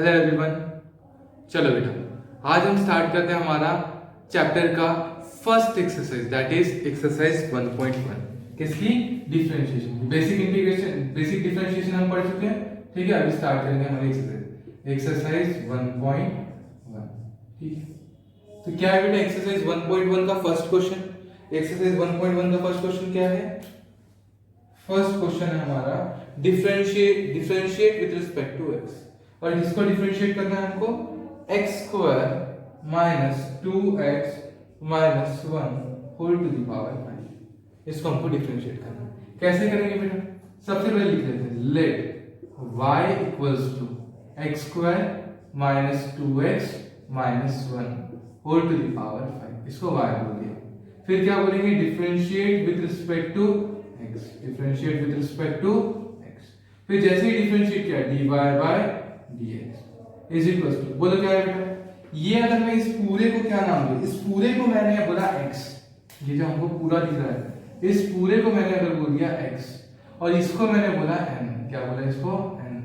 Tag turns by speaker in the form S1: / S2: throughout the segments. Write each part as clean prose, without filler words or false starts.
S1: Hello everyone. चलो बेटा, आज हम स्टार्ट करते हैं हमारा चैप्टर का first exercise, that is exercise 1.1। किसकी? डिफरेंशिएशन की। बेसिक इंटीग्रेशन, बेसिक डिफरेंशिएशन हम पढ़ चुके हैं। ठीक है, अभी स्टार्ट करेंगे हमारी एक्सरसाइज 1.1। ठीक है, तो क्या है बेटा एक्सरसाइज 1.1 का फर्स्ट क्वेश्चन? एक्सरसाइज 1.1 का फर्स्ट क्वेश्चन क्या है? फर्स्ट क्वेश्चन है हमारा differentiate with respect to x, और इसको डिफरेंशिएट करना है हमको x square minus 2x minus 1 whole to the power 5। इसको हमको डिफरेंशिएट करना है। कैसे करेंगे बेटा? सबसे पहले लिख लेते हैं let y equals to x square minus 2x minus 1 whole to the power 5। इसको y बोल दिया। फिर क्या बोलेंगे? Differentiate with respect to x, differentiate with respect to x। फिर जैसे ही डिफरेंशिएट किया dy by dx is equal to, बोलो क्या है बेटा? ये अगर मैं इस पूरे को क्या नाम दूं? इस पूरे को मैंने बोला x, ये जो हमको पूरा दिख रहा है, इस पूरे को मैंने अगर बोल दिया x और इसको मैंने बोला n, क्या बोला इसको? n।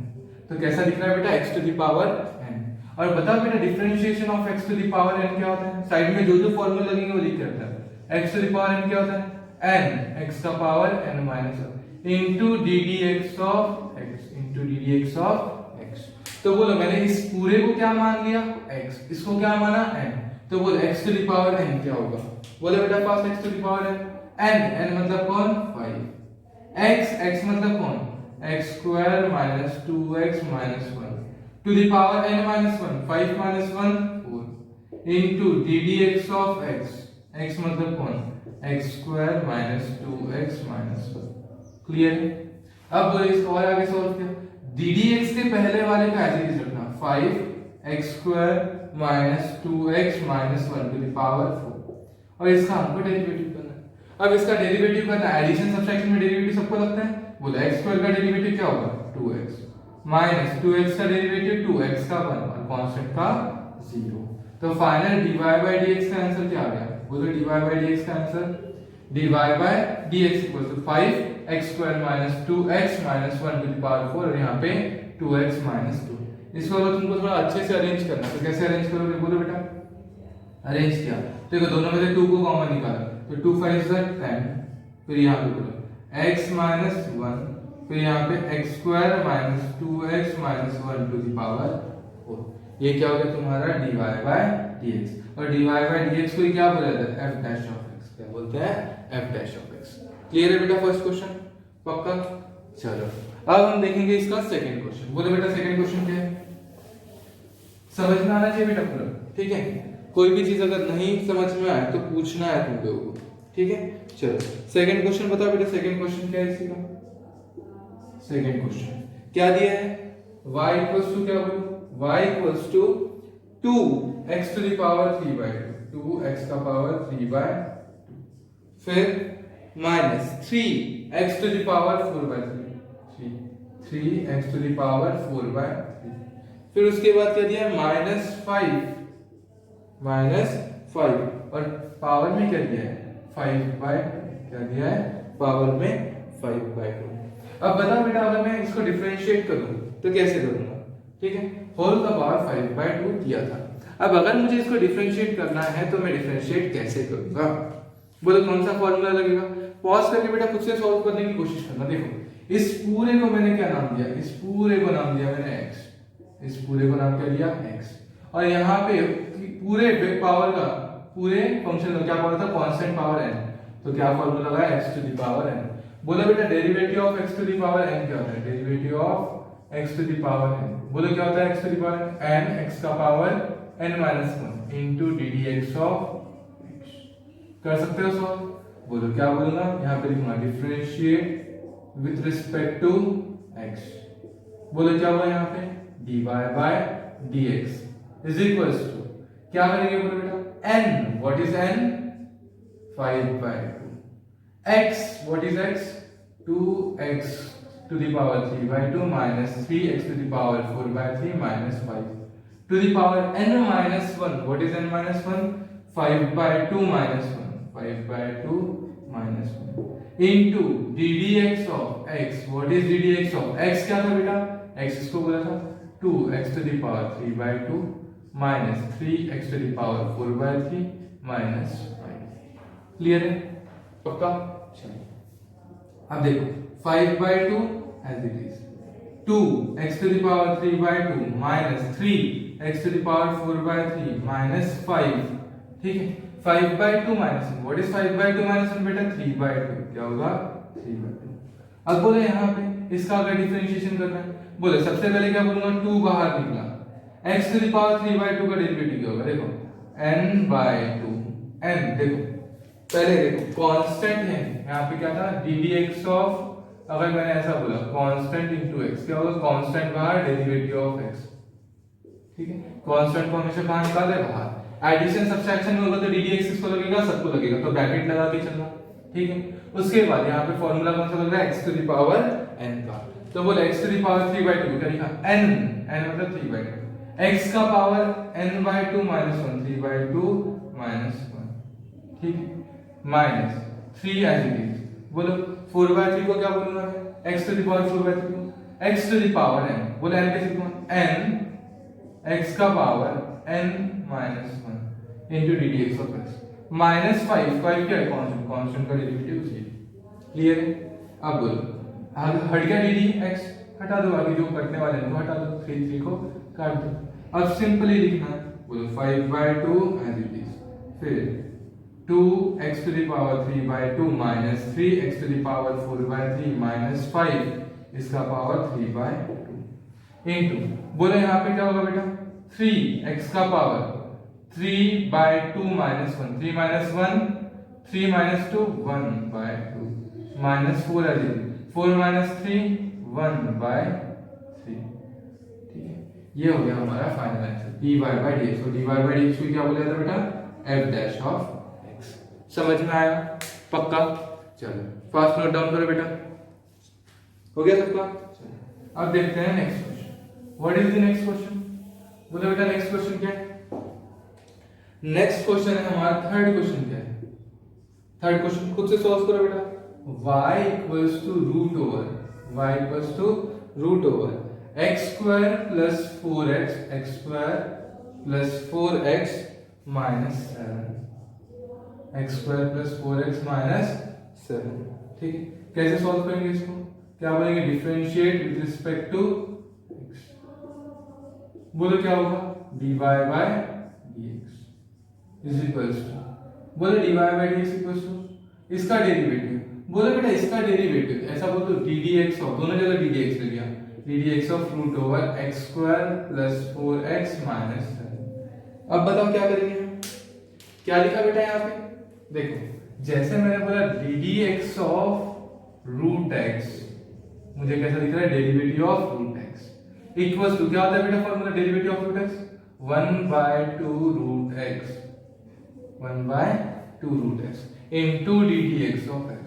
S1: तो कैसा दिख रहा है बेटा? x to the power n। और बताओ बेटा differentiation of x to the power n क्या होता है? साइड में जो जो फॉर्मूला लगेंगे वो लिख के रखना है। x to the power n क्या होता है? n x का power n minus 1 into ddx of x, into ddx of x। तो बोलो मैंने इस पूरे को क्या मान लिया? x, इसको क्या माना? n। तो बोलो x to the power n क्या होगा? बोलो बेटा fast x to the power n, n मतलब कौन? 5। x मतलब कौन? x square minus 2x minus 1 to the power n minus 1, 5 minus 1 4 into ddx of x, x मतलब कौन? x square minus 2x minus 1। Clear है? अब बोले इसको और आगे सॉल्व किया, ddx के पहले वाले का ऐसे ही रखना 5x square minus 2x minus 1 to the power 4, और इसका हमको डेरिवेटिव करना है। अब इसका डेरिवेटिव करना है, एडिशन सब्ट्रैक्शन में डेरिवेटिव सबको लगता है। बोला x स्क्वायर का डेरिवेटिव क्या होगा? 2x माइनस 2x का डेरिवेटिव 2x का 1 और कांस्टेंट का 0। तो फाइनल dy बाय dx का आंसर क्या आ गया? बोलो dy बाय dx का answer, dy by dx equal to 5x square minus 2x minus 1 to the power 4, और यहाँ पे 2x माइनस 2। इसको अगर तुमको थोड़ा अच्छे से अरेंज करना तो कैसे अरेंज करोगे? बोलो बेटा। अरेंज किया, देखो दोनों में से 2 को कॉमन निकाला तो 2 5 10, फिर यहाँ पे बोलो x माइनस 1, फिर यहाँ पे x square minus 2x minus 1 to the power 4। ये क्या हो गया तुम्हारा? dy बाय dx, और dy बाय dx को क्या बोला जाता है? f dash of x। क्या बोलते हैं? f dash of x। Clear है बेटा फर्स्ट क्वेश्चन? पक्का? चलो अब हम देखेंगे इसका सेकंड क्वेश्चन। बोलो बेटा सेकंड क्वेश्चन क्या है? समझ में आना चाहिए बेटा पूरा, ठीक है? कोई भी चीज अगर नहीं समझ में आए तो पूछना है तुम लोगों को, ठीक है? चलो सेकंड क्वेश्चन बताओ बेटा, सेकंड क्वेश्चन क्या है इसी का? सेकंड क्वेश्चन क्या दिया है? y इक्वल्स टू क्या बोलो? y equals to 2x to the power 3 by 2, 2x का पावर 3 बाय 2, फिर minus 3x to the power 4 by 3, 3x to the power 4 by 3, फिर उसके बाद क्या दिया? माइनस 5 और पावर में क्या दिया है? 5 बाय, क्या दिया है? पावर में 5 बाय 2। अब बताओ बेटा अगर मैं इसको डिफरेंशिएट करूं तो कैसे करूंगा? ठीक है, होल का पावर 5 बाय 2 दिया था। अब अगर मुझे इसको डिफरेंशिएट करना है तो मैं डिफरेंशिएट कैसे करूंगा? बोलो कौन सा फॉर्मूला लगेगा? पॉज करके बेटा खुद से सॉल्व करने की कोशिश करना। देखो इस पूरे को मैंने क्या नाम दिया? इस पूरे को नाम दिया मैंने x, इस पूरे को नाम क्या दिया? x, और यहाँ पे पूरे पावर का, पूरे फंक्शन का क्या पावर था? Constant power n। तो क्या फॉर्मूला लगा? x to the power n। बोलो बेटा derivative of x to the power n क्या होता है? Derivative of x to the power n, बोलो क्या होता है? x to the power n, x का power n minus 1 into ddx of x। कर सकते हो सॉल्व? बोलो क्या बोलूंगा? यहाँ पे लिखूंगा differentiate with respect to x। बोलो क्या हुआ यहाँ पे? dy by dx is equals to क्या करेंगे? बोलो बेटा n, what is n? 5 by 2। x, what is x? 2x to the power 3 by 2 minus 3x to the power 4 by 3 minus 5 to the power n minus 1, what is n minus 1? 5 by 2 minus 1, 5 by 2 minus 1 into ddx of x, what is ddx of x? क्या था बेटा? x इसको बोला था 2x to the power 3 by 2 minus 3x to the power 4 by 3 minus 5। Clear है? पक्का? चलिए अब देखो 5 by 2 as it is, 2x to the power 3 by 2 minus 3x to the power 4 by 3 minus 5। ठीक है, 5 by 2 minus 1, what is 5 by 2 minus 1 बेटा? 3 by 2, क्या होगा? 3 by 2। अब बोले यहाँ पे इसका अगर डिफरेंशिएशन करना है, बोले सबसे पहले क्या बोलूंगा, 2 बाहर निकला, x to the power 3 by 2 का डेरिवेटिव क्या होगा? देखो n by 2, n देखो पहले देखो कांस्टेंट है, यहाँ पे क्या था? ddx ऑफ, अगर मैंने ऐसा बोला कांस्टेंट इनटू x, क्या होगा? कांस्टेंट बाहर डेरिवेटिव ऑफ x। ठीक है, कांस्टेंट को हमेशा बाहर निकाले, बाहर। एडिशन सब्ट्रैक्शन में होगा तो ddx किसको लगेगा? सबको लगेगा, तो ब्रैकेट लगा के चलना। ठीक है, उसके बाद यहाँ पे फॉर्मूला कौन सा लग रहा है? x to the power n का, तो बोले x to the power 3 by 2 क्या लिखा? n, n मतलब 3 by 2, x का power n by 2 minus 1, 3 by 2 minus 1। ठीक है, माइनस 3 as it is, बोलो 4 by 3 को क्या बोलूंगा मैं? x to the power 4 by 3 को x to the power n, बोले n कैसे लिखूंगा? n x का power n minus 1 into ddx of x minus 5, 5 क्या है? कांस्टेंट, कांस्टेंट का डेरिवेटिव उसी है। क्लियर है? अब बोलो हट गया ddx, हटा दो, आगे जो कटने वाले हैं वो हटा दो, 3 को काट दो। अब सिंपली लिखना है, बोलो 5 by 2 as it is, फिर 2x to the power 3 by 2 minus 3x to the power 4 by 3 minus 5 इसका पावर 3 by 2 इनटू, बोले यहाँ पे क्या होगा बेटा? 3x का power 3 by 2 minus 1, 3 minus 1, 3 minus 2, 1 by 2 minus 4 as it is, 4 minus 3, 1 by 3। ठीक है, ये हो गया हमारा final answer dy by dx। तो dy by dx को क्या बोला था बेटा? f dash of x। समझ में आया? पक्का? चलो फास्ट नोट डाउन करो बेटा, हो गया सबका? चलो अब देखते हैं next question. What is the next question? बोलो बेटा नेक्स्ट क्वेश्चन क्या है? नेक्स्ट क्वेश्चन है हमारा थर्ड क्वेश्चन। क्या है थर्ड क्वेश्चन? खुद से सॉल्व करो बेटा। y equals to root over x square plus 4x, x square plus 4x minus 7, x square plus 4x minus 7। ठीक है, कैसे सॉल्व करेंगे इसको? क्या बोलेंगे? Differentiate with respect to x। बोलो क्या होगा? dy by dx is equals to, बोले dy by dx equals to इसका डेरिवेटिव, बोले बेटा इसका डेरिवेटिव ऐसा बोल दो ddx ऑफ, दोनों जगह ddx ले लिया, ddx of root over x square plus 4x minus 7। अब बताओ क्या करेंगे? क्या लिखा बेटा यहाँ पे? देखो जैसे मैंने बोला ddx ऑफ रूट x, मुझे कैसा दिख रहा है? Derivative of root x equals to, क्या होता है बेटा formula derivative of root x? 1 by 2 root x, 1 by 2 root x into ddx of x।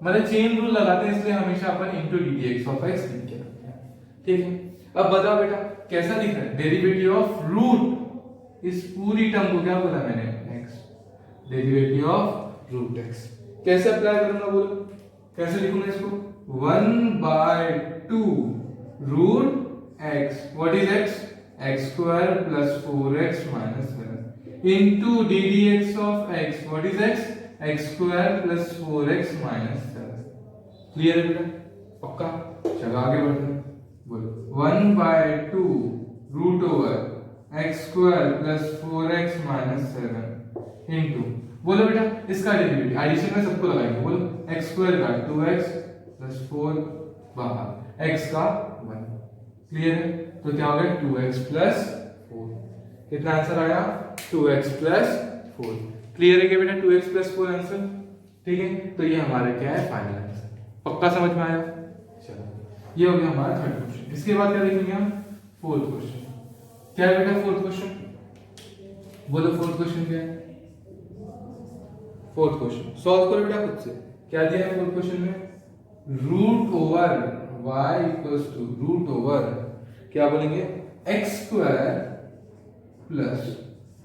S1: मतलब चेन रूल लगाते हैं इसलिए हमेशा अपन into ddx of x लिख के रखते हैं। ठीक है, अब बताओ बेटा कैसा दिख रहा है? डेरिवेटिव ऑफ रूट, इस पूरी टर्म को क्या बोला मैंने? x, derivative of root x। कैसे अप्लाई करूंगा बोलो? कैसे लिखूंगा इसको? 1 by 2 root x, what is x? x square plus 4x minus 7 into ddx of x, what is x? x square plus 4x minus 7। Clear है बेटा? पक्का? चलो आगे बढ़ते हैं। बोलो 1 by 2 root over x square plus 4x minus 7 into, बोलो बेटा इसका डेरिवेटिव एडिशन में सबको लगाएंगे, बोलो x स्क्वायर का 2x प्लस 4 बाहर, x का 1। क्लियर है? तो क्या हो गया? 2x plus 4। कितना आंसर आया? 2x plus 4। क्लियर है क्या बेटा? 2x plus 4 answer. ठीक है, तो ये हमारा क्या है? Final answer. पक्का समझ में आया? चलो ये हो गया हमारा थर्ड क्वेश्चन। इसके बाद क्या देखेंगे हम? Fourth question. क्या है बेटा फोर्थ क्वेश्चन? बोलो फोर्थ क्वेश्चन क्या है? फोर्थ क्वेश्चन सॉल्व करो बेटा खुद से। क्या दिया है फोर्थ क्वेश्चन में? Root over y equals to root over, क्या बोलेंगे? x square plus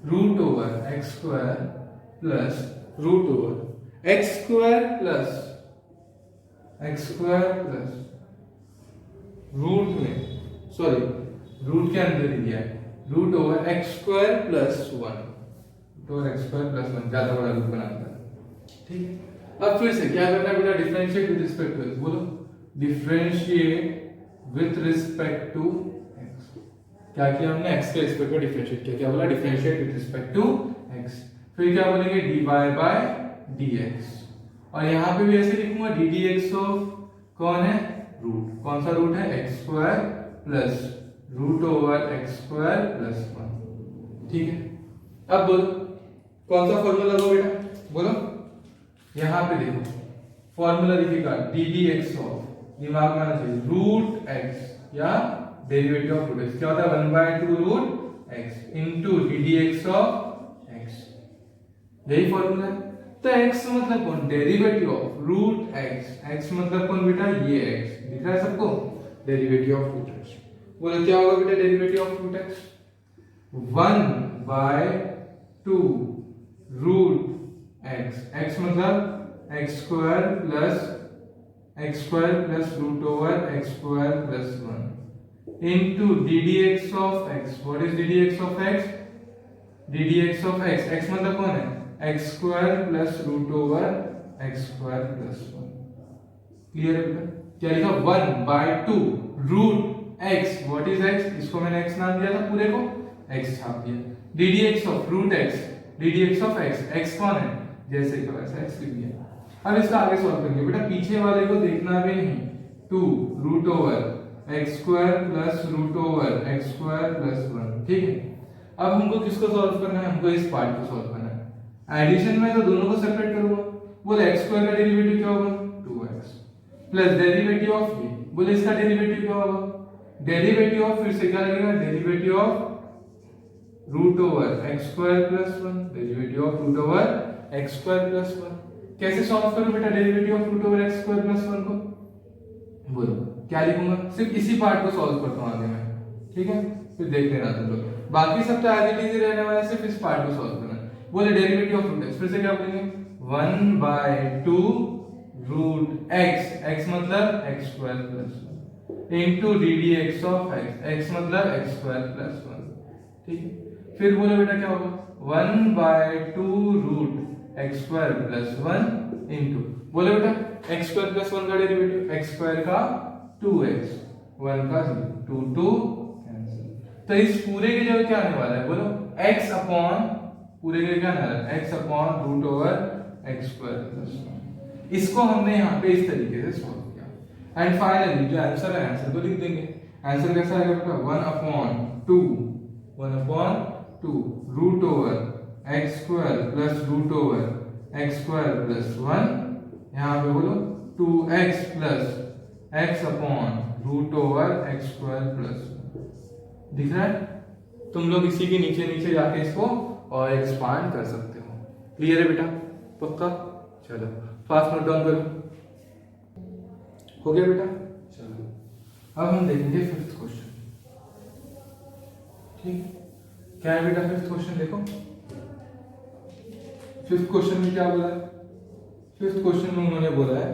S1: root over x square plus root over x square plus root में, सॉरी रूट के अंदर ही दिया है, root over x square plus 1, root over x square plus 1 ज्यादा बड़ा रूट बनाता है। ठीक है, अब फिर से क्या करना है बेटा, डिफरेंशिएट विद रिस्पेक्ट टू, बोलो differentiate with respect to x. क्या किया हमने, एक्स के रिस्पेक्ट में डिफरेंशिएट किया, क्या बोला, differentiate with respect to x. फिर क्या बोलेंगे, dy बाय dx, और यहां पे भी ऐसे लिखूंगा डी डी एक्स ऑफ कौन है, रूट, कौन सा रूट है, x square plus root over x square plus 1। ठीक है, अब बोलो कौन सा फॉर्मूला लगाओ बेटा, बोलो यहां पे देखो फॉर्मूला लिखेगा डी डी एक्स ऑफ, दिमाग में आना चाहिए, रूट एक्स या डेरिवेटिव ऑफ रूट एक्स, क्या होता है 1/2 root x into d d x of x, यही फॉर्मूला है। तो x मतलब कौन, derivative of root x, x मतलब कौन बेटा, ये x दिख रहा है सबको, डेरिवेटिव ऑफ रूट x। बोलो क्या होगा बेटा derivative of root x, 1/2 root x, x मतलब x square plus root over x square plus 1 into ddx of x। What is ddx of x, ddx of x, x मतलब कौन है, x square plus root over x square plus 1। Clear है बेटा, क्या लिखा, 1/2 root x, what is x, इसको मैंने x नाम दिया था पूरे को, एक्स छाप दिया, d d x of root x, d d x of x, x कौन है, जैसे का वैसा एक्स लिख दिया। अब इसका आगे सॉल्व करेंगे बेटा, पीछे वाले को देखना भी नहीं, 2 root over x square plus root over x square plus 1। ठीक है, अब हमको किसको सॉल्व करना है, हमको इस पार्ट को सॉल्व करना है। एडिशन में तो दोनों को सेपरेट करूंगा, बोले x स्क्वायर का डेरिवेटिव क्या होगा, 2x प्लस डेरिवेटिव ऑफ ये, बोले इसका डेरिवेटिव क्या होगा, डेरिवेटिव ऑफ, फिर से क्या लगेगा, derivative of root over x square plus 1, derivative of root over x square plus 1। कैसे सॉल्व करूं बेटा derivative of root over x square plus 1 को, बोलो क्या लिखूंगा, सिर्फ इसी पार्ट को सॉल्व करता हूं आगे मैं। ठीक है, फिर देख लेना तुम लोग, बाकी सब तो एज इट इज रहने वाला है, सिर्फ इस पार्ट को सॉल्व करना। बोले डेरिवेटिव ऑफ रूट x, फिर से क्या बोलेंगे, 1/2 रूट x, x मतलब x square plus 1 into d d x of x, x मतलब x स्क्वायर प्लस 1। ठीक है, फिर बोले बेटा क्या होगा, 1/2 root x square plus 1 into, बोले बेटा x स्क्वायर प्लस 1 का डेरिवेटिव, x स्क्वायर का 2x, 1 का 0, 2 कैंसिल, तो इस पूरे की जगह क्या आने वाला है, बोलो x अपॉन, पूरे के क्या ना x upon root over x square plus 1। इसको हमने यहाँ पे इस तरीके से सॉल्व किया, एंड फाइनली जो आंसर है, आंसर को लिख देंगे। आंसर कैसा आएगा बेटा, 1/2 root over x square plus root over x square plus 1, यहाँ पे बोलो 2x plus x upon root over x square plus 1। दिख रहा है, तुम लोग इसी के नीचे नीचे जाके इसको और एक्सपांड कर सकते हो। क्लियर है बेटा, पक्का, चलो फास्ट नोट डाउन करो, हो गया बेटा। चलो अब हम देखेंगे फिफ्थ क्वेश्चन। ठीक, क्या है बेटा फिफ्थ क्वेश्चन, देखो फिफ्थ क्वेश्चन में क्या बोला है, फिफ्थ क्वेश्चन में उन्होंने बोला है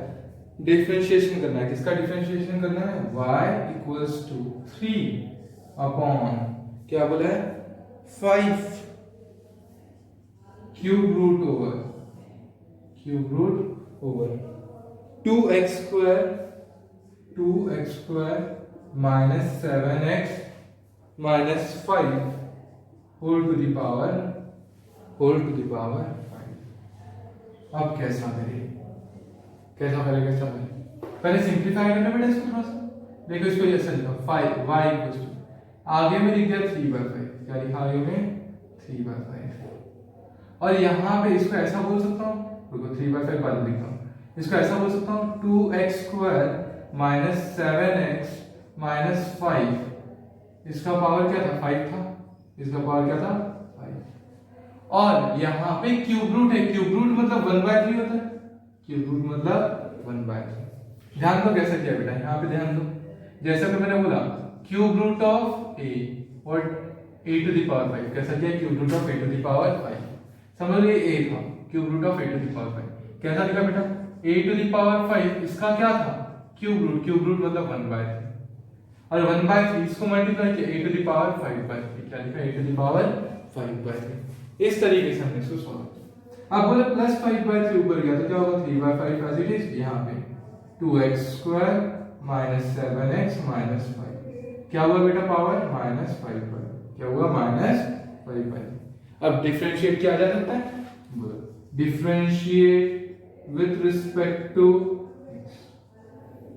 S1: डिफरेंशिएशन करना है, किसका डिफरेंशिएशन करना है, y इक्वल्स टू 3 अपॉन, क्या बोला है, 5 cube root over 2x square minus 7x minus 5 whole to the power 5। अब कैसा करें, पहले सिंप्लीफाई करना बेटा इसको थोड़ा सा, देखो इसको ऐसा लिखा 5 y इक्वल्स टू, आगे में लिख दिया 3/5, क्या लिखा आगे में 3/5, और यहाँ पे इसको ऐसा बोल सकता हूँ, रुको 3/5 बाद लिखता हूँ, इसको ऐसा बोल सकता हूँ 2x square minus 7x minus 5, इसका पावर क्या था 5 था, इसका पावर क्या था 5, और यहाँ पे क्यूब रूट है, क्यूब रूट मतलब 1/3 होता है, क्यूब रूट मतलब 1/3। ध्यान दो कैसा किया बेटा, यहाँ पे ध्यान दो, जैसा कि मैंने बोला क्यूब रूट ऑफ a और a टू द पावर 5, कैसा किया cube root of a to the power 5, समझ लो ये a था, cube root of a to the power 5 कैसा लिखा बेटा, a टू द पावर 5, इसका क्या था क्यूब रूट मतलब 1/3, और 1/3 इसको मल्टीप्लाई किया a टू द पावर 5/3, क्या लिखा a टू द पावर 5/3। इस तरीके से हमने इसको सॉल्व किया। अब बोले प्लस 5/3 ऊपर गया तो क्या होगा 3/5 एज इट इज, यहाँ पे 2x² माइनस 7x माइनस 5, क्या हुआ बेटा पावर -5/, क्या हुआ -5/। अब डिफरेंशिएट किया जा सकता है, बोलो differentiate with respect to x,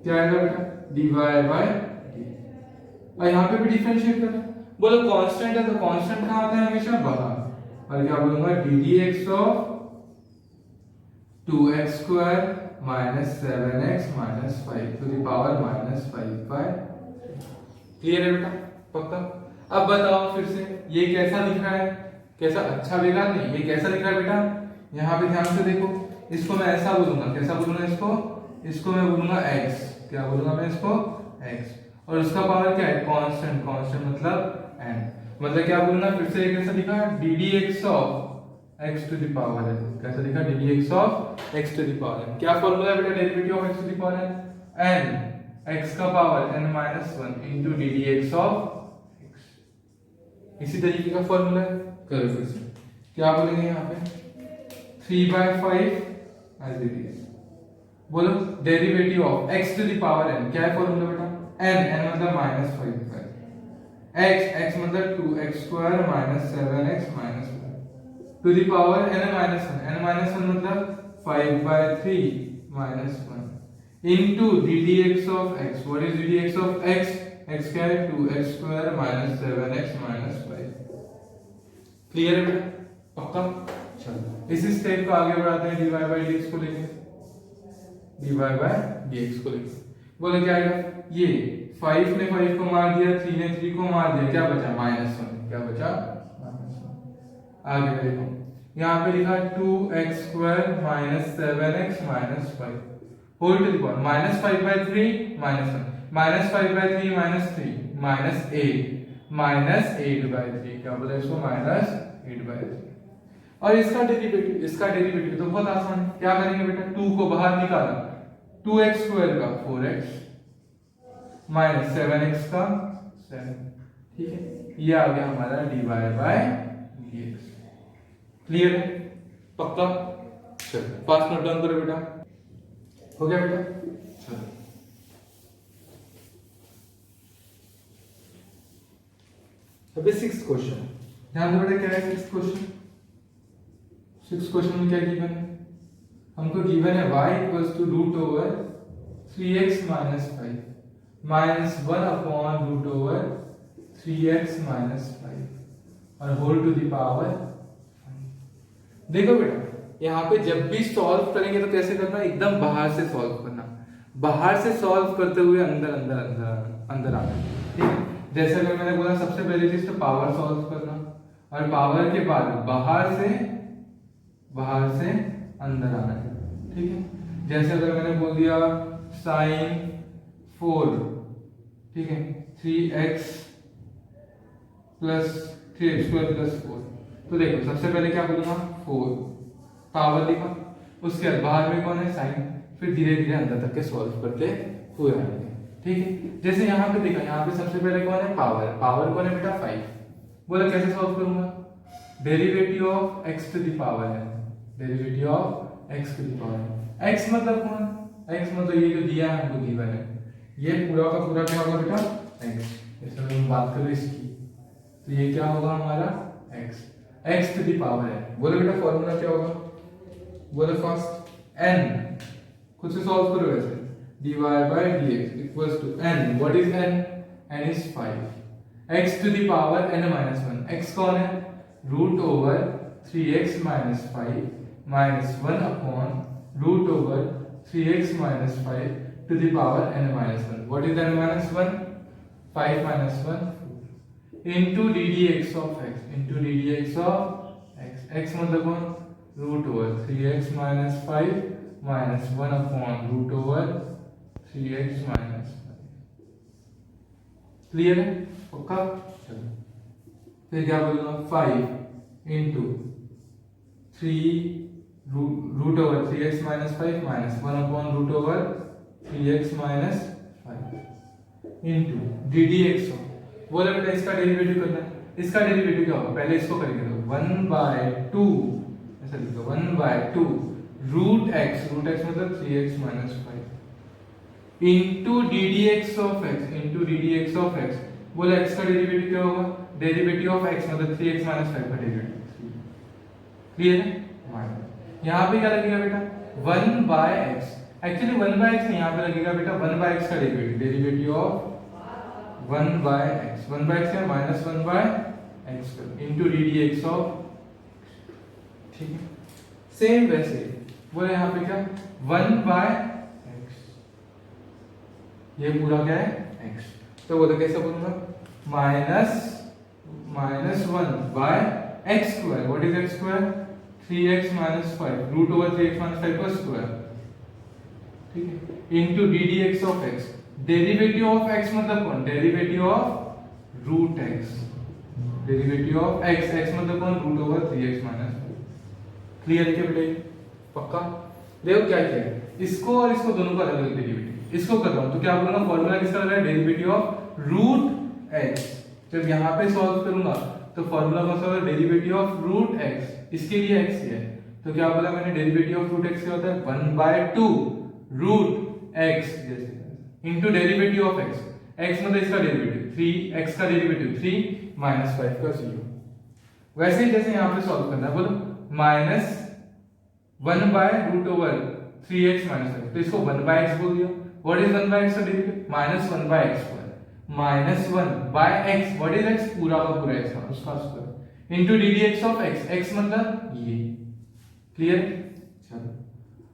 S1: क्या आएगा बेटा dy बाय dt। और यहाँ पे भी डिफरेंशिएट करना, बोलो कांस्टेंट है तो कांस्टेंट कहाँ आता है हमेशा बाहर, और क्या बोलूंगा ddx of 2x² minus 7x minus 5 to the power -5/। Clear है बेटा, पक्का। अब बताओ फिर से ये कैसा दिख रहा है, कैसा, अच्छा बेकार नहीं, ये कैसा दिख रहा है बेटा, यहाँ पे ध्यान से देखो, इसको मैं ऐसा बोलूंगा, कैसा बोलूंगा इसको मैं बोलूंगा x, क्या बोलूंगा मैं इसको x, और उसका पावर क्या है कांस्टेंट, कांस्टेंट मतलब n, मतलब क्या बोलूंगा फिर से, कैसा दिखा ddx of x to the power n, कैसा दिखा ddx of x to the power n। क्या फॉर्मूला है बेटा derivative of x to the power n, n x का power n-1 into ddx of x, इसी तरीके का फॉर्मूला है। करो फिर से, क्या बोलेंगे यहाँ पे 3/5 एज इट इज, बोलो derivative of x to the power n, क्या है फॉर्मूला बेटा n मतलब -5/, x मतलब 2x² minus 7x minus 5 to the power n-1 मतलब 5/3 minus 1 into ddx of x, what is ddx of x, x क्या है 2x² minus 7x minus 5। Clear है बेटा, पक्का। चलो इस स्टेप को आगे बढ़ाते हैं, dy बाय dx को लेके, dy बाय dx को लेके, बोले क्या आएगा, ये 5 ने 5 को मार दिया, 3 ने 3 को मार दिया, क्या बचा -1, क्या बचा -1। आगे देखो यहाँ पे लिखा 2x² minus 7x minus 5 whole to the power -5/3 -1 -5/3 -3 -8/3, क्या बोला इसको -8/3। और इसका डेरिवेटिव तो बहुत आसान है, क्या करेंगे बेटा 2 को बाहर निकाला, 2x² का 4x माइनस 7x का 7, ठीक है, ये आ गया हमारा dy बाय dx। क्लियर है, पक्का। चलो फास्ट नोट डाउन करो बेटा, हो गया बेटा। चलो अभी 6th क्वेश्चन, ध्यान दो बेटा, क्या है 6th क्वेश्चन। 6th क्वेश्चन में क्या गिवन है, हमको गिवन है y equals to √3x minus 5 minus 1 upon √3x minus 5 और होल टू द पावर। देखो बेटा यहाँ पे जब भी सॉल्व करेंगे तो कैसे करना, एकदम बाहर से सॉल्व करना, बाहर से सॉल्व करते हुए अंदर अंदर अंदर अंदर आना, ठीक है। जैसे अगर मैंने बोला सबसे पहले चीज तो पावर सॉल्व करना, और पावर के बाद बाहर से अंदर आना है, ठीक है। जैसे अगर मैंने बोल दिया sin 4, ठीक है, 3x प्लस 3x² प्लस 4, तो देखो सबसे पहले क्या बोलूंगा 4 पावर लिखा, उसके बाद बाहर में कौन है साइन, फिर धीरे धीरे अंदर तक के सॉल्व करते हुए आएंगे, ठीक है। जैसे यहाँ पे देखा, यहाँ पे सबसे पहले कौन है पावर कौन है बेटा 5, बोला कैसे सॉल्व करूंगा, derivative of x to the power है, derivative of x to the power, x मतलब कौन, x मतलब ये जो दिया है हमको गिवन है, ये पूरा का पूरा क्या होगा बेटा x, जैसे हम बात करें इसकी, तो ये क्या होगा हमारा x टू द पावर है। बोले बेटा फॉर्मूला क्या होगा, बोले फर्स्ट n, खुद से सॉल्व करो वैसे, dy by dx equals to n, what is n, n is 5, x to the power n-1, x कौन है √3x minus 5 minus 1 upon √3x minus 5 to the power n-1, what is n-1, 5 minus 1 into ddx of x, into ddx of x, x मतलब कौन √3x minus 5 minus 1 upon √3x minus 5। Clear है, पक्का। चलो फिर क्या बोलूंगा 5 into 3√3x minus 5 minus 1 upon √3x minus 5, into d d x of, बोला बेटा इसका डेरिवेटिव करना है। इसका डेरिवेटिव क्या होगा, पहले इसको करेंगे तो 1/2 ऐसा लिखो 1/2 रूट एक्स मतलब 3x minus 5 into d d x of x, into d d x of x, बोला x का डेरिवेटिव क्या होगा, डेरिवेटिव ऑफ x मतलब 3x माइनस 5 का डेरिवेटिव। क्लियर है? यहाँ पे क्या लगेगा बेटा 1/x, एक्चुअली 1/x नहीं, यहाँ पे लगेगा बेटा 1/x का derivative, derivative of 1/x, 1/x क्या minus 1/x into d d x of, ठीक है। सेम वैसे बोले यहाँ पे क्या 1/x, ये पूरा क्या है x, तो बोले कैसे बोलूंगा minus 1/x square, what is x square 3x minus 5 root over 3x minus 5 का स्क्वायर, ठीक है, into d d x of x, derivative of x मतलब कौन, derivative of root x, derivative of x, x मतलब कौन root over 3x minus 5। Clear है क्या बेटे, पक्का। देखो क्या किया, इसको और इसको दोनों का अलग अलग डेरिवेटिव, इसको कर रहा हूं तो क्या बोलूंगा, फॉर्मूला किसका लग रहा है, डेरिवेटिव ऑफ रूट x, जब यहां पे सॉल्व करूंगा तो फॉर्मूला कौन सा होगा, डेरिवेटिव ऑफ रूट x, इसके लिए x है तो क्या बोला मैंने, डेरिवेटिव ऑफ रूट x क्या होता है 1/2 रूट x जैसे into derivative of x, x मतलब इसका डेरिवेटिव 3x का डेरिवेटिव 3 माइनस 5 का 0। वैसे ही जैसे यहां पे सॉल्व करना है, बोलो माइनस 1/रूट ओवर 3x माइनस 5, तो इसको 1/x बोल दिया, व्हाट इज 1/x का derivative minus 1/x square, minus 1/x, what is x पूरा का पूरा x का उसका square into d d x of x, x मतलब ये। क्लियर, चलो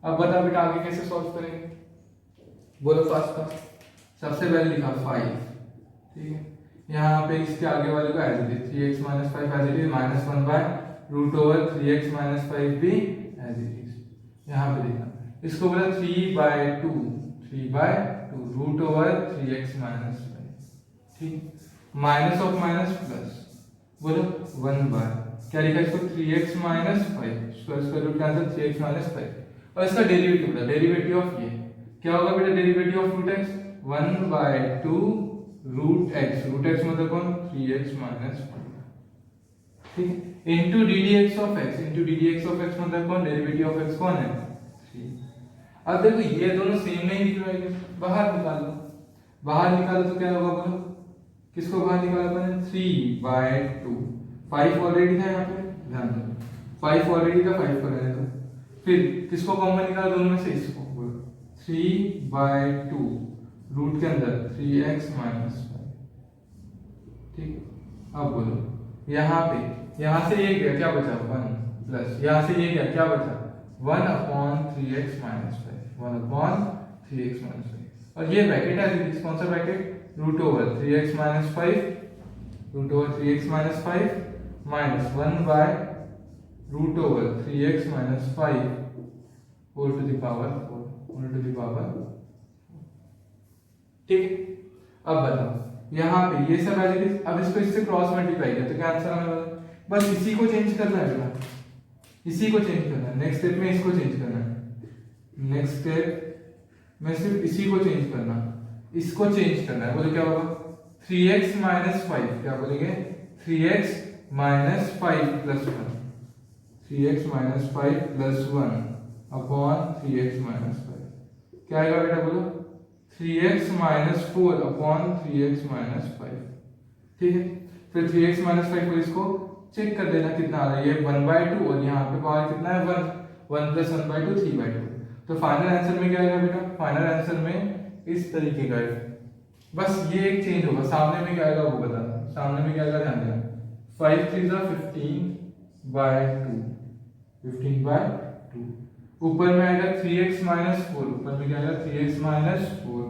S1: अब बताओ बेटा आगे कैसे सॉल्व करेंगे, बोलो फास्ट का। सबसे पहले लिखा 5, ठीक है, यहाँ पे इसके आगे वाले को as it is 3x minus 5 as it is minus 1/रूट ओवर 3x माइनस 5 भी एज इट इज, यहाँ पे लिखना, इसको बोला 3/2 रूट ओवर 3x माइनस 5, ठीक, माइनस ऑफ माइनस प्लस, बोलो 1/, क्या लिखा इसको 3x minus 5 square root cancel 3x minus 5 और इसका डेरिवेटिव बोला, डेरिवेटिव ऑफ ये क्या होगा बेटा, derivative of root x 1/2 root x मतलब कौन 3x माइनस 5, ठीक, into d d x of x, into d d x of x मतलब कौन, डेरिवेटिव ऑफ x कौन है 3। अब देखो ये दोनों सेम नहीं दिख रहा है, बाहर निकाल लो, बाहर निकालो तो क्या होगा बोलो, किसको बाहर निकाला अपन 3/2, 5 ऑलरेडी था यहाँ पे, ध्यान दो 5 ऑलरेडी था, 5 को रहने दो, फिर किसको कॉमन निकाला दोनों में से, इसको बोलो 3/2 रूट के अंदर 3x माइनस 5, ठीक, अब बोलो यहाँ पे, यहाँ से ये गया क्या बचा 1 प्लस, यहाँ से ये गया क्या बचा 1/3x माइनस 5, 1/3x माइनस 5 और ये ब्रैकेट है, कौन सा bracket root over 3x minus 5, root over 3x minus 5 minus 1/रूट over 3x minus 5 whole to the power 4, whole to the power, ठीक। अब बताओ यहाँ पे ये सब एज इट इज, अब इसको इससे क्रॉस मल्टीप्लाई किया तो क्या आंसर आने वाला है, बस इसी को चेंज करना है बेटा, इसी को चेंज करना है, नेक्स्ट स्टेप में इसको चेंज करना है, नेक्स्ट स्टेप में सिर्फ इसी को चेंज करना, इसको चेंज करना है, बोले क्या होगा 3x माइनस 5, क्या बोलेंगे 3x minus 5 plus 1, 3x minus 5 plus 1 upon 3x minus 5, क्या आएगा बेटा बोलो 3x minus 4 upon 3x minus 5, ठीक है, फिर 3x माइनस 5 को इसको चेक कर देना कितना आ रहा है, ये 1/2 और यहाँ पे पावर कितना है 1, 1 प्लस 1/2 3/2, तो फाइनल आंसर में क्या आएगा बेटा, फाइनल आंसर में इस तरीके का है, बस ये एक चेंज होगा, सामने में क्या आएगा वो बताना, सामने में क्या आएगा ध्यान देना, 5 3 15/2, 15/2, ऊपर में आएगा 3x माइनस 4, ऊपर में क्या आएगा 3x माइनस 4,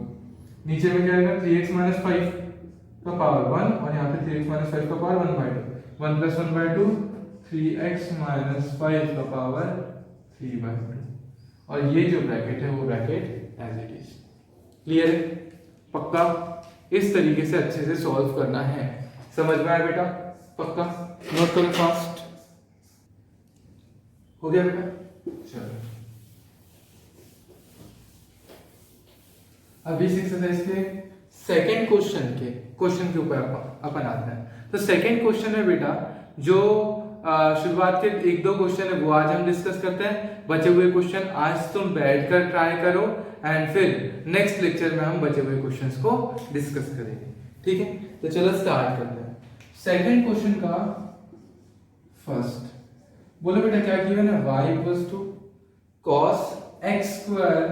S1: नीचे में क्या आएगा 3x माइनस 5 का पावर 1 और यहाँ पे 3x माइनस 5 का पावर 1/2, 1 प्लस 1/2 3x माइनस 5 का पावर 3/2 और ये जो ब्रैकेट है वो bracket as it is. Clear है, पक्का, इस तरीके से अच्छे से सॉल्व करना है, समझ में आया बेटा, पक्का, नोट करो फास्ट, हो गया बेटा, चलो अब इस एक्सरसाइज के सेकेंड क्वेश्चन के ऊपर अपन आते हैं। तो सेकेंड क्वेश्चन में बेटा जो शुरुआत के एक दो क्वेश्चन है वो आज हम डिस्कस करते हैं। बचे हुए क्वेश्चन आज तुम बैठकर ट्राई करो एंड फिर नेक्स्ट लेक्चर में हम बचे हुए क्वेश्चंस को डिस्कस करेंगे। ठीक है, तो चलो स्टार्ट करते हैं। सेकेंड क्वेश्चन का फर्स्ट बोलो बेटा क्या गिवन है, y equals to cos x square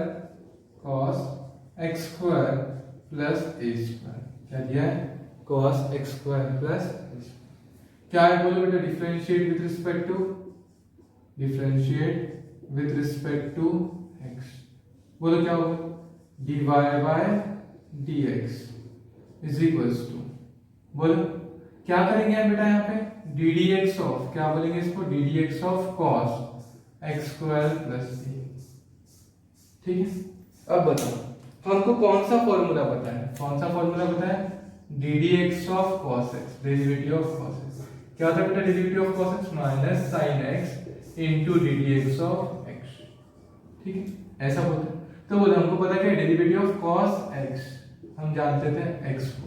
S1: plus a square. क्या दिया है, cos x square plus a square. क्या है बोलो बेटा, differentiate with respect to x। बोलो क्या होगा, dy by dx is equals to, बोलो क्या करेंगे हम बेटा यहाँ पे, ddx ऑफ, क्या बोलेंगे इसको, ddx of cos x square plus a। ठीक है, अब बताओ हमको कौन सा फॉर्मूला पता है, ddx of cos x, derivative of cos x। क्या होता है बेटा derivative of cos x, minus sin x into ddx of x। ठीक है, ऐसा बोलते हैं। तो बोलो हमको पता है डेरिवेटिव ऑफ cos x हम जानते थे x को।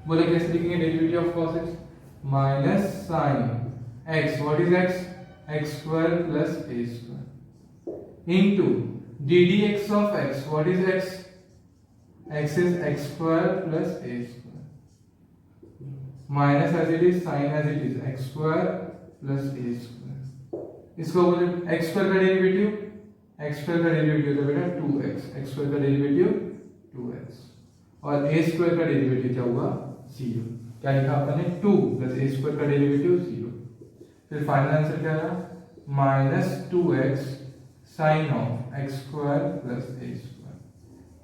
S1: बोले कैसे लिखेंगे derivative of cos x, minus sin x, what is x, x square plus a square into ddx of x, what is x, x is x square plus a square minus as it is sin as it is x square plus a square। इसको बोले x square का derivative, होता है बेटा 2x, x square का derivative 2x और a square का derivative क्या हुआ 0। क्या लिखा आपने 2 प्लस a square का डेरिवेटिव 0। फिर फाइनल आंसर क्या रहा, minus 2x sin of x square plus a square.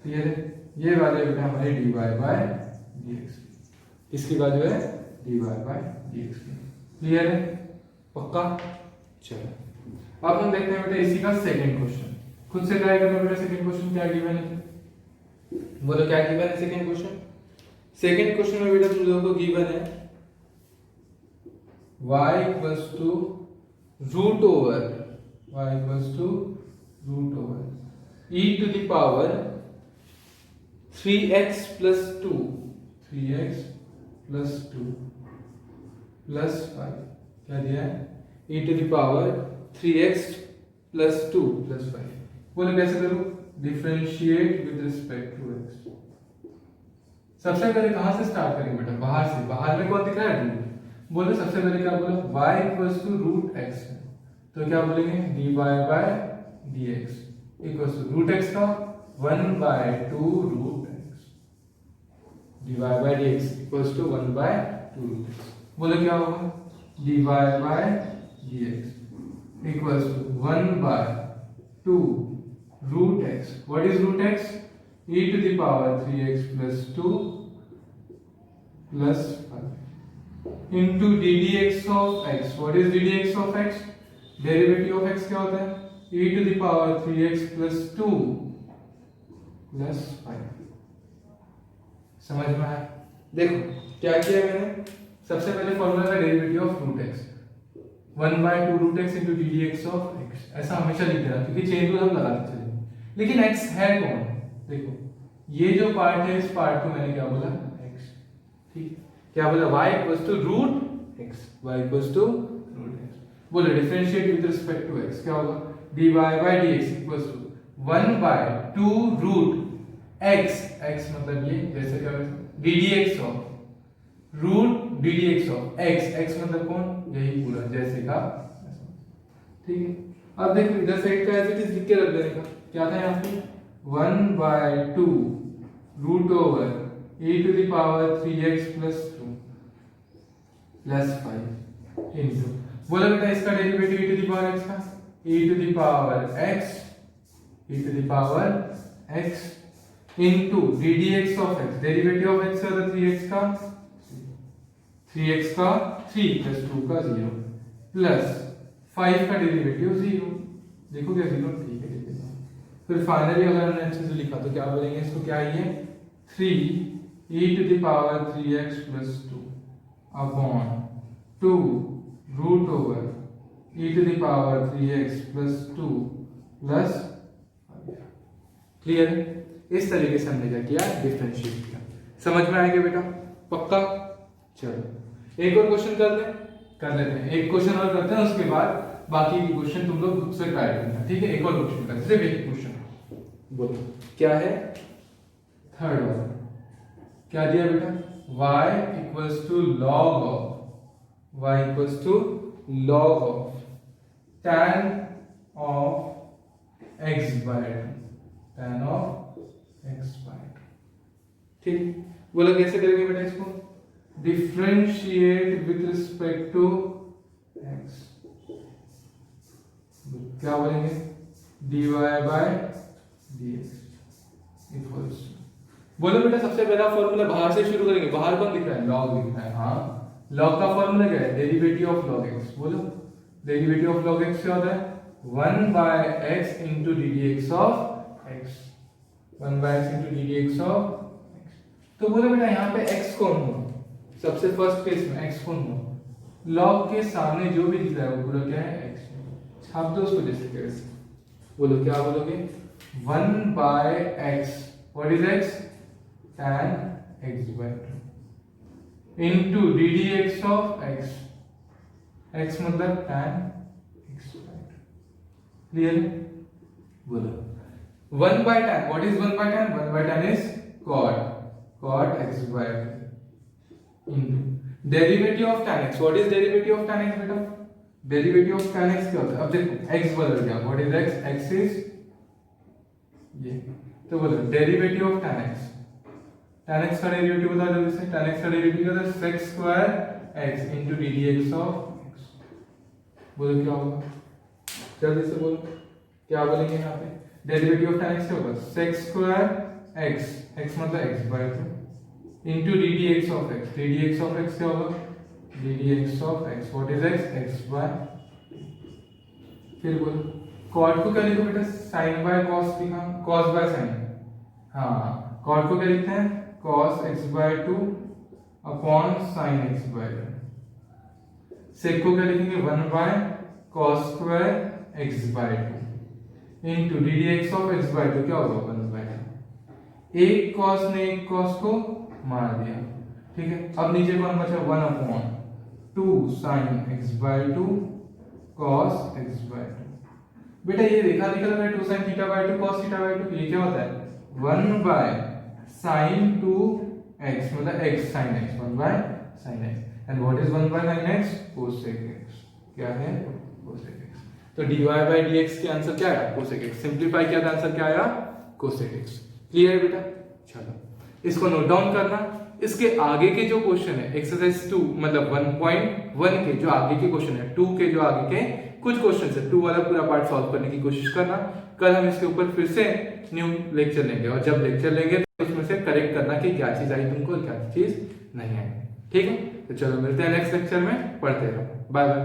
S1: Clear है, ये वाले बेटा हमारे dy बाय dx, इसकी वैल्यू है dy बाय dx। क्लियर है, पक्का। चलो अब हम देखते हैं बेटा इसी का सेकंड क्वेश्चन, खुद से ट्राई करना बेटा। सेकंड क्वेश्चन क्या गिवन है, बोलो क्या गिवन है सेकंड क्वेश्चन में बेटा तुम लोगों को गिवन है y equals to root over e to the power 3x plus 2 plus 5। क्या दिया है, e to the power 3x plus 2 plus 5। बोलो कैसे करूं, differentiate with respect to x। सबसे पहले कहां से स्टार्ट करेंगे बेटा, बाहर से। बाहर में कौन दिख रहा है, रूट। बोलो सबसे पहले क्या बोलो, y equals to root x, तो क्या बोलेंगे dy by dx equals to root x का 1 by 2 root x, dy by dx equals to 1 by 2 root x। बोलो क्या होगा, dy by dx equals to 1 by 2 root x, what is root x, e to the power 3x plus 2 plus 5 into ddx of x, what is ddx of x, derivative of x क्या होता है, e to the power 3x plus 2 plus 5। समझ में आया। देखो क्या किया मैंने, सबसे पहले फॉर्मूला का derivative of root x, 1 by 2 root x into ddx of x। ऐसा हमेशा लिख देना क्योंकि चेन रूल हम लगाते चलेंगे। लेकिन x है कौन, देखो ये जो पार्ट है, इस पार्ट को मैंने क्या बोला x। ठीक, क्या बोला, y equals to root x, बोलो differentiate with respect to x, क्या होगा, dy by dx equals to 1 by 2 root x, मतलब ये जैसे क्या ddx of root ddx of x मतलब कौन, यही पूरा जैसे का। ठीक है, अब देखो इधर साइड का एज इट इज लिख के रख देने का। क्या था यहाँ पे 1 by 2 root over e to the power 3x plus 2 plus 5 into, बोला बेटा इसका derivative e to the power x का, e to the power x into ddx of x, derivative of x का 3x का 3 प्लस 2 का 0 plus 5 का derivative 0। देखो क्या 0, ठीक है। फिर फाइनली अगर हमने अच्छे से लिखा तो क्या बोलेंगे इसको, क्या है ये 3 e to the power 3x plus 2 upon 2 root over e to the power 3x plus 2 plus 5। Clear है, इस तरीके से हमने क्या किया, डिफरेंशिएट किया। समझ में आएगा बेटा? पक्का? चलो एक और क्वेश्चन कर लेते हैं, एक क्वेश्चन और करते हैं, उसके बाद बाकी के क्वेश्चन तुम लोग खुद से ट्राई करना, ठीक है? एक और क्वेश्चन करते हैं, सिर्फ एक क्वेश्चन। बोलो क्या है? थर्ड वाला क्या दिया बेटा? y equals to log of tan of x by 2, ठीक। बोलो कैसे करेंगे बेटा इसको? Differentiate with respect to x, क्या बोलेंगे? dy by dx इक्वल्स, बोलो बेटा सबसे पहला फॉर्मूला बाहर से शुरू करेंगे। बाहर कौन दिख रहा है? लॉग दिख रहा है। हाँ, लॉग का फॉर्मूला क्या है? Derivative of log x। बोलो डेरिवेटिव ऑफ लॉग x क्या होता है? 1 by x into d d x of x, 1 by x into d d x of x। तो बोलो बेटा यहाँ पे x कौन हुआ? सबसे फर्स्ट केस में x कौन हुआ? लॉग के सामने जो भी दिख रहा है वो पूरा क्या है? x। छाप दो उसको जैसे कैसे। बोलो क्या बोलोगे? 1 by x, what is x? tan x by 2 into ddx of x, x मतलब tan x by 2, क्लियर? बोलो 1 by tan, what is 1 by tan? 1 by tan is cot x by 2 into derivative of tan x, what is derivative of tan x बेटा? derivative of tan x क्या होता है? अब देखो x बदल गया, what is x? x is ये, तो बोलो derivative of tan x, tan x का डेरिवेटिव बता दो जैसे, tan x का डेरिवेटिव क्या होता है? sec square x into ddx of x। बोलो क्या होगा? जल्दी से बोलो क्या बोलेंगे यहाँ पे? डेरिवेटिव ऑफ tan x क्या होगा? sec square x, x मतलब x by 2 into ddx of x, ddx of x क्या होगा? ddx of x, what is x? x by, फिर बोलो cot को क्या लिखो बेटा? sin by cos लिखा, cos by sin। हाँ, cot को क्या लिखते हैं? cos x by 2 upon sin x by 2। sec को क्या लिखेंगे? 1 by cos square x by 2 into ddx of x by 2 क्या होगा? 1 by 2। एक cos ने एक cos को मार दिया, ठीक है? अब नीचे कौन बचा? 1 upon 2 sin x by 2 cos x by 2। बेटा ये रेखा निकल रहा है 2 sin theta by 2 cos theta by 2, ये क्या होता है? 1 by sin 2x मतलब x sin x, 1 by sin x, and what is 1 by sin x? cosec x। क्या है? cosec x। तो dy by dx के आंसर क्या आया? cosec x। सिंपलीफाई किया था, आंसर क्या आया? cosec x। क्लियर है बेटा? चलो इसको नोट डाउन करना। इसके आगे के जो क्वेश्चन है एक्सरसाइज 2 मतलब 1.1 के जो आगे के क्वेश्चन है, 2 के जो आगे के कुछ क्वेश्चन है, 2 वाला पूरा पार्ट सॉल्व करने की कोशिश करना। कल हम इसके ऊपर फिर से न्यू लेक्चर लेंगे, और जब लेक्चर लेंगे तो इसमें से करेक्ट करना कि क्या चीज आई तुमको, क्या चीज नहीं आई। ठीक है, तो चलो मिलते हैं नेक्स्ट लेक्चर में, पढ़ते रहो। Bye bye.